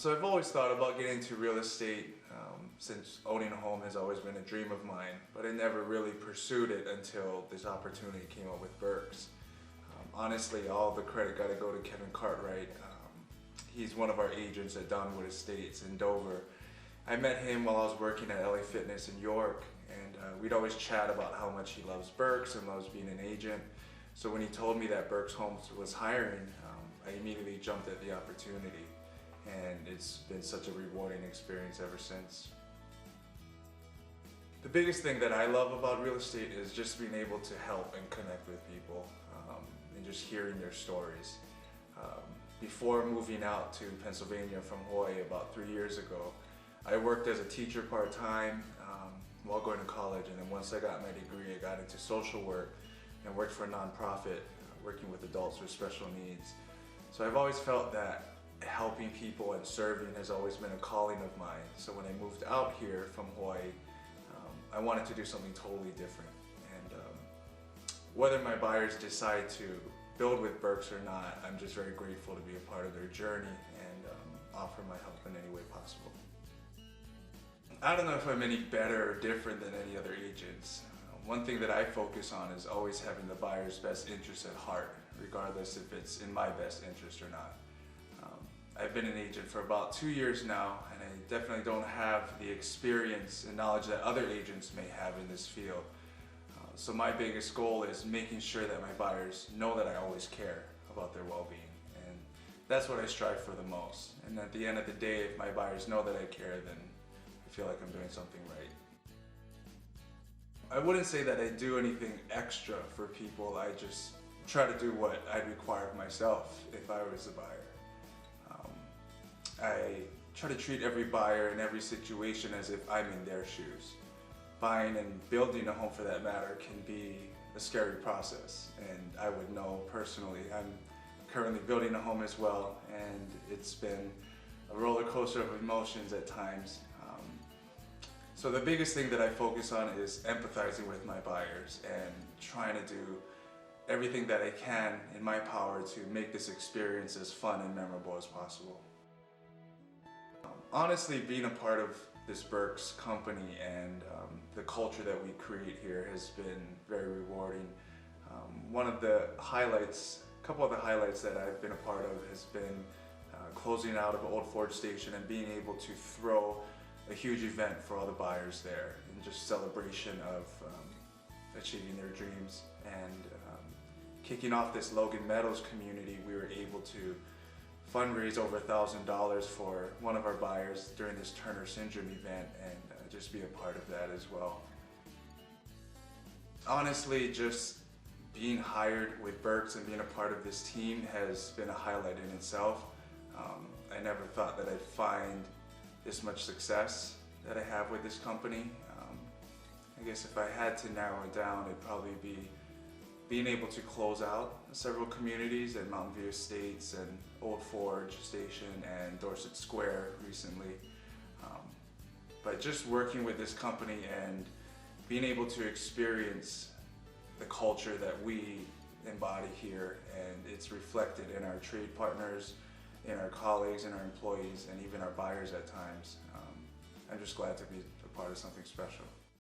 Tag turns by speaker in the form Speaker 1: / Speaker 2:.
Speaker 1: So I've always thought about getting into real estate since owning a home has always been a dream of mine, but I never really pursued it until this opportunity came up with Berks. Honestly, all the credit got to go to Kevin Cartwright. He's one of our agents at Donwood Estates in Dover. I met him while I was working at LA Fitness in York, and we'd always chat about how much he loves Berks and loves being an agent. So when he told me that Berks Homes was hiring, I immediately jumped at the opportunity, and it's been such a rewarding experience ever since. The biggest thing that I love about real estate is just being able to help and connect with people and just hearing their stories. Before moving out to Pennsylvania from Hawaii about 3 years ago, I worked as a teacher part-time while going to college, and then once I got my degree I got into social work and worked for a nonprofit working with adults with special needs. So I've always felt that helping people and serving has always been a calling of mine. So when I moved out here from Hawaii, I wanted to do something totally different. And whether my buyers decide to build with Berks or not, I'm just very grateful to be a part of their journey and offer my help in any way possible. I don't know if I'm any better or different than any other agents. One thing that I focus on is always having the buyer's best interest at heart, regardless if it's in my best interest or not. I've been an agent for about 2 years now, and I definitely don't have the experience and knowledge that other agents may have in this field. So my biggest goal is making sure that my buyers know that I always care about their well-being, and that's what I strive for the most. And at the end of the day, if my buyers know that I care, then I feel like I'm doing something right. I wouldn't say that I do anything extra for people. I just try to do what I'd require of myself if I was a buyer. I try to treat every buyer in every situation as if I'm in their shoes. Buying and building a home, for that matter, can be a scary process, and I would know personally. I'm currently building a home as well, and it's been a roller coaster of emotions at times. So the biggest thing that I focus on is empathizing with my buyers and trying to do everything that I can in my power to make this experience as fun and memorable as possible. Honestly, being a part of this Berks company and the culture that we create here has been very rewarding. One of the highlights, a couple of the highlights that I've been a part of has been closing out of Old Ford Station and being able to throw a huge event for all the buyers there, and just celebration of achieving their dreams. And kicking off this Logan Meadows community, we were able to fundraise over $1,000 for one of our buyers during this Turner Syndrome event, and just be a part of that as well. Honestly, just being hired with Berks and being a part of this team has been a highlight in itself. I never thought that I'd find this much success that I have with this company. I guess if I had to narrow it down, it'd probably be being able to close out several communities at Mountain View Estates and Old Forge Station and Dorset Square recently. But just working with this company and being able to experience the culture that we embody here, and it's reflected in our trade partners, in our colleagues, in our employees, and even our buyers at times. I'm just glad to be a part of something special.